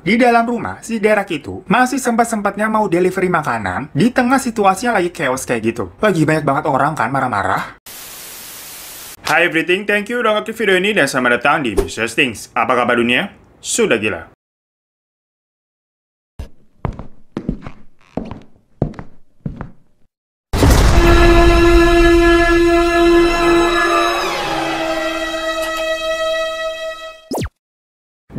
Di dalam rumah, si Derek itu masih sempat-sempatnya mau delivery makanan di tengah situasinya lagi chaos kayak gitu. Lagi banyak banget orang kan marah-marah. Hai everything, thank you udah ngeklik video ini dan selamat datang di Mr. Things. Apa kabar dunia? Sudah gila.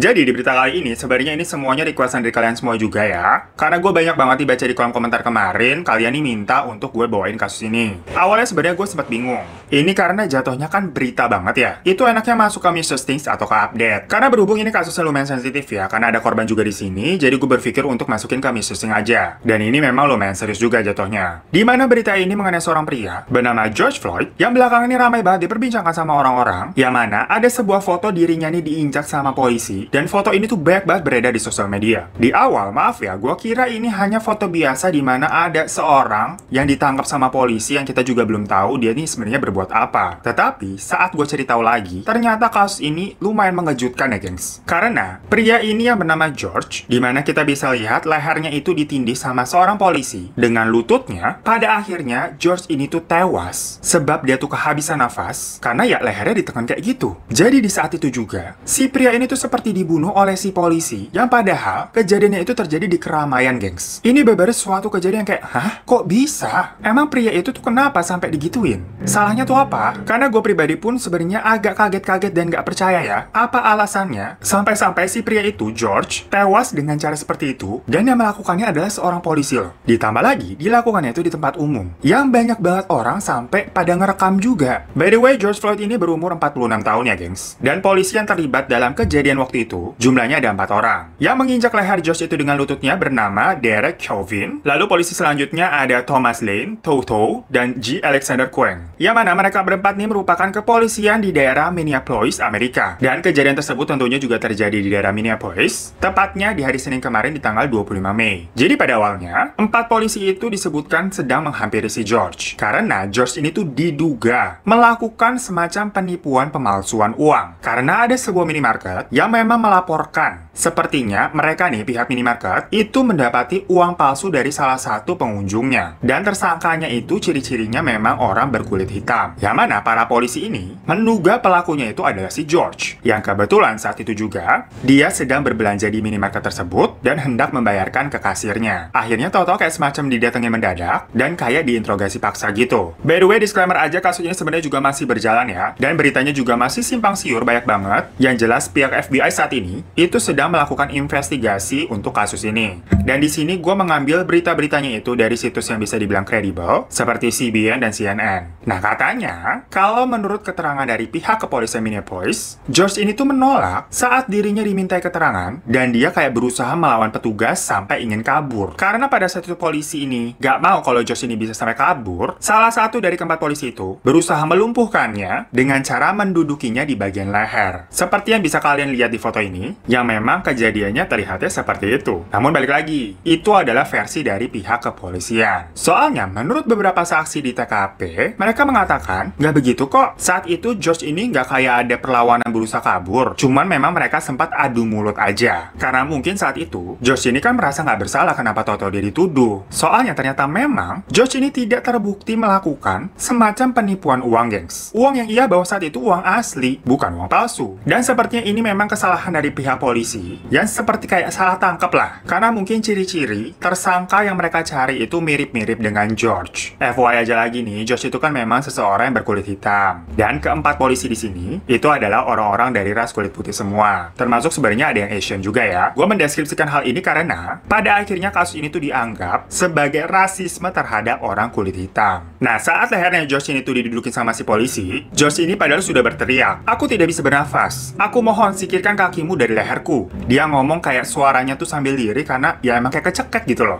Jadi di berita kali ini, sebenarnya ini semuanya requestan dari kalian semua juga ya. Karena gue banyak banget dibaca di kolom komentar kemarin, kalian nih minta untuk gue bawain kasus ini. Awalnya sebenarnya gue sempat bingung. Ini karena jatuhnya kan berita banget ya. Itu enaknya masuk ke Mr. Things atau ke update. Karena berhubung ini kasusnya lumayan sensitif ya, karena ada korban juga di sini, jadi gue berpikir untuk masukin ke Mr. Things aja. Dan ini memang lumayan serius juga jatuhnya. Dimana berita ini mengenai seorang pria bernama George Floyd, yang belakangan ini ramai banget diperbincangkan sama orang-orang, yang mana ada sebuah foto dirinya nih diinjak sama polisi. Dan foto ini tuh banyak banget beredar di sosial media. Di awal, maaf ya, gue kira ini hanya foto biasa di mana ada seorang yang ditangkap sama polisi yang kita juga belum tahu dia ini sebenarnya berbuat apa. Tetapi, saat gue cari tahu lagi, ternyata kasus ini lumayan mengejutkan ya, gengs. Karena, pria ini yang bernama George, di mana kita bisa lihat lehernya itu ditindih sama seorang polisi. Dengan lututnya, pada akhirnya George ini tuh tewas sebab dia tuh kehabisan nafas karena ya lehernya ditekan kayak gitu. Jadi di saat itu juga, si pria ini tuh seperti dibunuh oleh si polisi, yang padahal kejadiannya itu terjadi di keramaian, gengs. Ini beberapa suatu kejadian kayak, hah? Kok bisa? Emang pria itu tuh kenapa sampai digituin? Salahnya tuh apa? Karena gue pribadi pun sebenarnya agak kaget-kaget dan gak percaya ya. Apa alasannya? Sampai-sampai si pria itu, George, tewas dengan cara seperti itu, dan yang melakukannya adalah seorang polisi loh. Ditambah lagi, dilakukannya itu di tempat umum, yang banyak banget orang sampai pada ngerekam juga. By the way, George Floyd ini berumur 46 tahun ya, gengs. Dan polisi yang terlibat dalam kejadian waktu itu jumlahnya ada 4 orang. Yang menginjak leher George itu dengan lututnya bernama Derek Chauvin. Lalu polisi selanjutnya ada Thomas Lane, Toto, dan G. Alexander Kueng. Yang mana mereka berempat nih merupakan kepolisian di daerah Minneapolis, Amerika. Dan kejadian tersebut tentunya juga terjadi di daerah Minneapolis, tepatnya di hari Senin kemarin di tanggal 25 Mei. Jadi pada awalnya, 4 polisi itu disebutkan sedang menghampiri si George. Karena George ini tuh diduga melakukan semacam penipuan pemalsuan uang. Karena ada sebuah minimarket yang memang melaporkan sepertinya mereka nih pihak minimarket itu mendapati uang palsu dari salah satu pengunjungnya, dan tersangkanya itu ciri-cirinya memang orang berkulit hitam, yang mana para polisi ini menduga pelakunya itu adalah si George, yang kebetulan saat itu juga dia sedang berbelanja di minimarket tersebut dan hendak membayarkan ke kasirnya. Akhirnya tahu-tahu kayak semacam didatengin mendadak dan kayak diinterogasi paksa gitu. By the way, disclaimer aja, kasus ini sebenarnya juga masih berjalan ya, dan beritanya juga masih simpang siur banyak banget. Yang jelas pihak FBI saat ini itu sedang melakukan investigasi untuk kasus ini. Dan di sini gue mengambil berita-beritanya itu dari situs yang bisa dibilang kredibel seperti CBN dan CNN. Nah, katanya kalau menurut keterangan dari pihak kepolisian Minneapolis, George ini tuh menolak saat dirinya dimintai keterangan dan dia kayak berusaha melawan petugas sampai ingin kabur. Karena pada saat itu polisi ini gak mau kalau George ini bisa sampai kabur, salah satu dari keempat polisi itu berusaha melumpuhkannya dengan cara mendudukinya di bagian leher. Seperti yang bisa kalian lihat di foto ini, yang memang kejadiannya terlihatnya seperti itu. Namun balik lagi, itu adalah versi dari pihak kepolisian. Soalnya menurut beberapa saksi di TKP, mereka mengatakan nggak begitu kok. Saat itu George ini nggak kayak ada perlawanan berusaha kabur. Cuman memang mereka sempat adu mulut aja. Karena mungkin saat itu George ini kan merasa nggak bersalah kenapa tahu-tahu dia dituduh. Soalnya ternyata memang George ini tidak terbukti melakukan semacam penipuan uang, gengs. Uang yang ia bawa saat itu uang asli, bukan uang palsu. Dan sepertinya ini memang kesalahan dari pihak polisi yang seperti kayak salah tangkap lah, karena mungkin ciri-ciri tersangka yang mereka cari itu mirip-mirip dengan George. FYI aja lagi nih, George itu kan memang seseorang yang berkulit hitam, dan keempat polisi di sini itu adalah orang-orang dari ras kulit putih semua, termasuk sebenarnya ada yang Asian juga ya. Gue mendeskripsikan hal ini karena pada akhirnya kasus ini tuh dianggap sebagai rasisme terhadap orang kulit hitam. Nah, saat lehernya George ini tuh didudukin sama si polisi, George ini padahal sudah berteriak, "Aku tidak bisa bernafas. Aku mohon singkirkan kakimu dari leherku." Dia ngomong kayak suaranya tuh sambil lirik karena ya emang kayak kecekek gitu loh.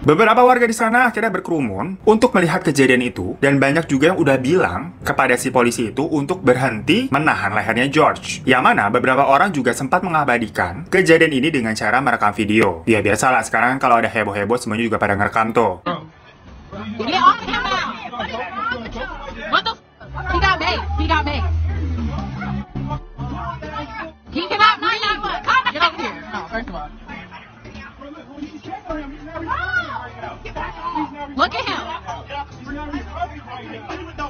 Beberapa warga di sana akhirnya berkerumun untuk melihat kejadian itu, dan banyak juga yang udah bilang kepada si polisi itu untuk berhenti menahan lehernya George. Yang mana beberapa orang juga sempat mengabadikan kejadian ini dengan cara merekam video. Ya biasalah, sekarang kalau ada heboh-heboh semuanya juga pada ngerekam tuh. Get off him now. What the He got made. He got made. He cannot bring that one. Get over here. No, first of all. Look at him.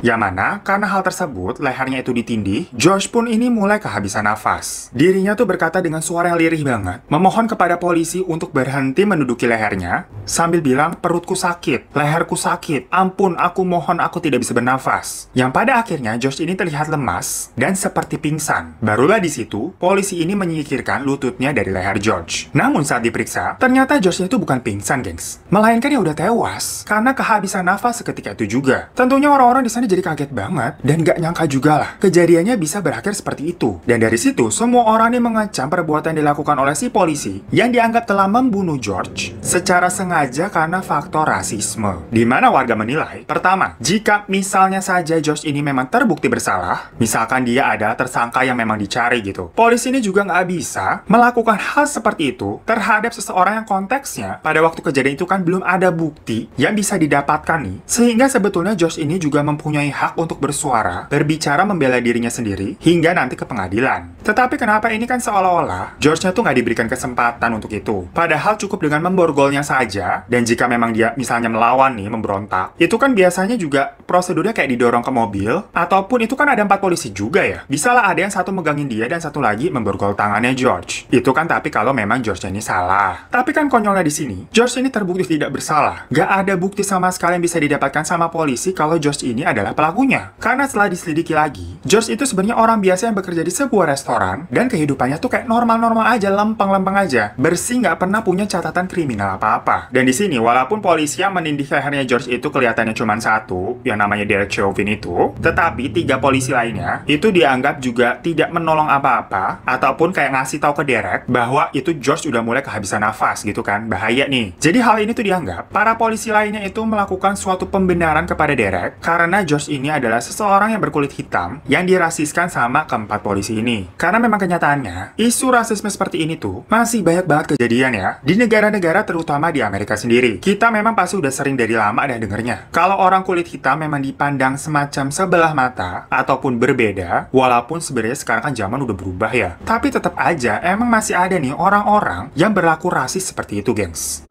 Yang mana, karena hal tersebut, lehernya itu ditindih, George pun ini mulai kehabisan nafas. Dirinya tuh berkata dengan suara yang lirih banget, memohon kepada polisi untuk berhenti menduduki lehernya, sambil bilang, perutku sakit, leherku sakit, ampun, aku mohon aku tidak bisa bernafas. Yang pada akhirnya, George ini terlihat lemas dan seperti pingsan. Barulah di situ, polisi ini menyingkirkan lututnya dari leher George. Namun saat diperiksa, ternyata George itu bukan pingsan, gengs. Melainkan dia udah tewas, karena kehabisan nafas seketika itu juga. Tentunya orang-orang di sana jadi kaget banget, dan gak nyangka juga lah, kejadiannya bisa berakhir seperti itu. Dan dari situ, semua orang ini mengecam perbuatan yang dilakukan oleh si polisi, yang dianggap telah membunuh George, secara sengaja karena faktor rasisme. Dimana warga menilai, pertama, jika misalnya saja George ini memang terbukti bersalah, misalkan dia adalah tersangka yang memang dicari gitu, polisi ini juga nggak bisa melakukan hal seperti itu terhadap seseorang yang konteksnya pada waktu kejadian itu kan belum ada bukti yang bisa didapatkan nih, sehingga sebetulnya George ini juga mempunyai hak untuk bersuara, berbicara membela dirinya sendiri, hingga nanti ke pengadilan. Tetapi kenapa ini kan seolah-olah George-nya tuh nggak diberikan kesempatan untuk itu? Padahal cukup dengan memborgolnya saja, dan jika memang dia misalnya melawan nih, memberontak, itu kan biasanya juga prosedurnya kayak didorong ke mobil, ataupun itu kan ada 4 polisi juga ya. Bisalah ada yang satu megangin dia dan satu lagi memborgol tangannya George. Itu kan tapi kalau memang George ini salah. Tapi kan konyolnya di sini, George ini terbukti tidak bersalah. Gak ada bukti sama sekali yang bisa didapatkan sama polisi kalau George ini adalah pelakunya. Karena setelah diselidiki lagi, George itu sebenarnya orang biasa yang bekerja di sebuah restoran, dan kehidupannya tuh kayak normal-normal aja, lempeng-lempeng aja. Bersih, nggak pernah punya catatan kriminal apa-apa. Dan di sini, walaupun polisi yang menindih lehernya George itu kelihatannya cuma satu, yang namanya Derek Chauvin itu, tetapi 3 polisi lainnya, itu dianggap juga tidak menolong apa-apa, ataupun kayak ngasih tahu ke Derek, bahwa itu George udah mulai kehabisan nafas gitu kan, bahaya nih. Jadi hal ini tuh dianggap, para polisi lainnya itu melakukan suatu pembenaran kepada Derek, karena George ini adalah seseorang yang berkulit hitam, yang dirasiskan sama keempat polisi ini. Karena memang kenyataannya, isu rasisme seperti ini tuh, masih banyak banget kejadian ya, di negara-negara terutama di Amerika sendiri. Kita memang pasti udah sering dari lama dah dengernya. Kalau orang kulit hitam memang dipandang semacam sebelah mata, ataupun berbeda, walaupun sebenarnya sekarang kan zaman udah berubah ya. Tapi tetap aja, emang masih ada nih orang-orang yang berlaku rasis seperti itu, gengs.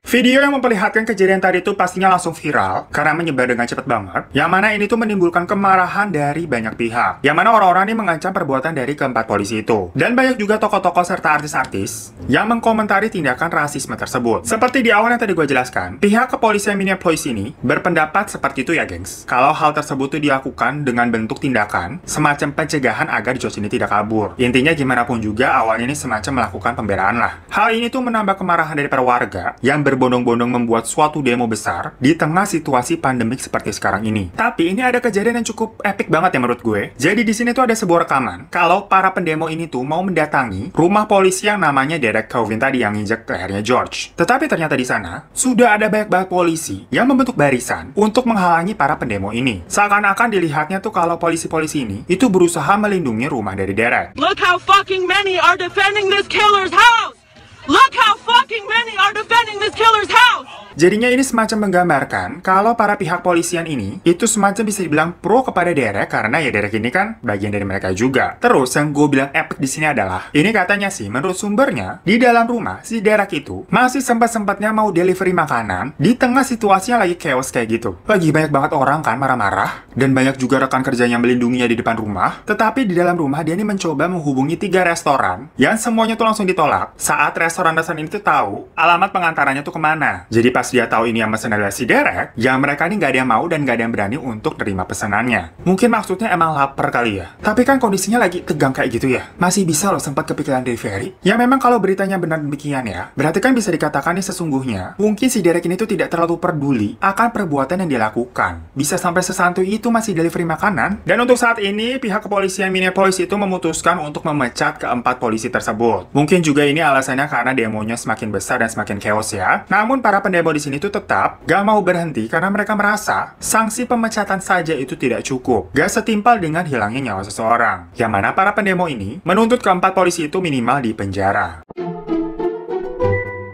Video yang memperlihatkan kejadian tadi itu pastinya langsung viral karena menyebar dengan cepat banget. Yang mana ini tuh menimbulkan kemarahan dari banyak pihak. Yang mana orang-orang ini mengancam perbuatan dari keempat polisi itu. Dan banyak juga tokoh-tokoh serta artis-artis yang mengkomentari tindakan rasisme tersebut. Seperti di awal yang tadi gue jelaskan, pihak kepolisian Minneapolis ini berpendapat seperti itu ya, gengs. Kalau hal tersebut tuh dilakukan dengan bentuk tindakan semacam pencegahan agar George ini tidak kabur. Intinya gimana pun juga awalnya ini semacam melakukan pembelaan lah. Hal ini tuh menambah kemarahan dari para warga yang berbondong-bondong membuat suatu demo besar di tengah situasi pandemik seperti sekarang ini. Tapi ini ada kejadian yang cukup epic banget ya menurut gue. Jadi di sini tuh ada sebuah rekaman kalau para pendemo ini tuh mau mendatangi rumah polisi yang namanya Derek Chauvin tadi yang nginjek lehernya George. Tetapi ternyata di sana sudah ada banyak banget polisi yang membentuk barisan untuk menghalangi para pendemo ini. Seakan-akan dilihatnya tuh kalau polisi-polisi ini itu berusaha melindungi rumah dari Derek. Look how fucking many are defending this killer's house! Look how fucking many are defending this killer's house! Jadinya ini semacam menggambarkan kalau para pihak polisian ini itu semacam bisa dibilang pro kepada Derek karena ya Derek ini kan bagian dari mereka juga. Terus yang gue bilang epic di sini adalah ini katanya sih menurut sumbernya di dalam rumah si Derek itu masih sempat-sempatnya mau delivery makanan di tengah situasinya lagi chaos kayak gitu. Lagi banyak banget orang kan marah-marah dan banyak juga rekan kerjanya melindunginya di depan rumah. Tetapi di dalam rumah dia ini mencoba menghubungi 3 restoran yang semuanya tuh langsung ditolak saat restoran-restoran ini tuh tahu alamat pengantarannya tuh kemana. Jadi pas dia tahu ini yang pesan adalah si Derek, ya mereka ini nggak ada yang mau dan nggak ada yang berani untuk terima pesanannya. Mungkin maksudnya emang lapar kali ya. Tapi kan kondisinya lagi tegang kayak gitu ya. Masih bisa loh sempat kepikiran delivery. Ya memang kalau beritanya benar demikian ya, berarti kan bisa dikatakan nih sesungguhnya mungkin si Derek ini tuh tidak terlalu peduli akan perbuatan yang dilakukan. Bisa sampai sesantuy itu masih delivery makanan. Dan untuk saat ini pihak kepolisian Minneapolis itu memutuskan untuk memecat keempat polisi tersebut. Mungkin juga ini alasannya karena demonya semakin besar dan semakin chaos ya. Namun para pendemo di sini tuh tetap gak mau berhenti karena mereka merasa sanksi pemecatan saja itu tidak cukup. Gak setimpal dengan hilangnya nyawa seseorang. Yang mana para pendemo ini menuntut keempat polisi itu minimal di penjara.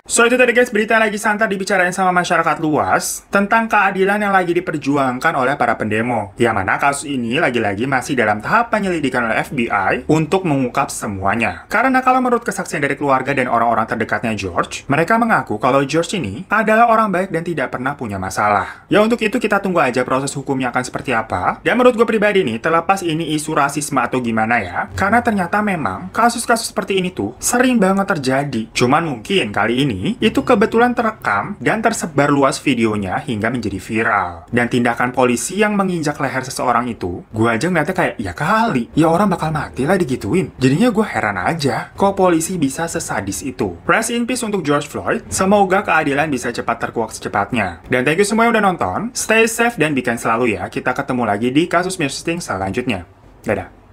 So itu tadi guys, berita lagi santer dibicarain sama masyarakat luas tentang keadilan yang lagi diperjuangkan oleh para pendemo. Yang mana kasus ini lagi-lagi masih dalam tahap penyelidikan oleh FBI untuk mengungkap semuanya. Karena kalau menurut kesaksian dari keluarga dan orang-orang terdekatnya George, mereka mengaku kalau George ini adalah orang baik dan tidak pernah punya masalah. Ya untuk itu kita tunggu aja proses hukumnya akan seperti apa. Dan menurut gue pribadi nih, terlepas ini isu rasisme atau gimana ya, karena ternyata memang kasus-kasus seperti ini tuh sering banget terjadi. Cuman mungkin kali ini itu kebetulan terekam dan tersebar luas videonya hingga menjadi viral. Dan tindakan polisi yang menginjak leher seseorang itu, gue aja ngeliatnya kayak, ya kali, ya orang bakal mati lah digituin. Jadinya gue heran aja, kok polisi bisa sesadis itu. Rest in peace untuk George Floyd, semoga keadilan bisa cepat terkuak secepatnya. Dan thank you semua yang udah nonton, stay safe dan bikin selalu ya, kita ketemu lagi di kasus Misting selanjutnya. Dadah.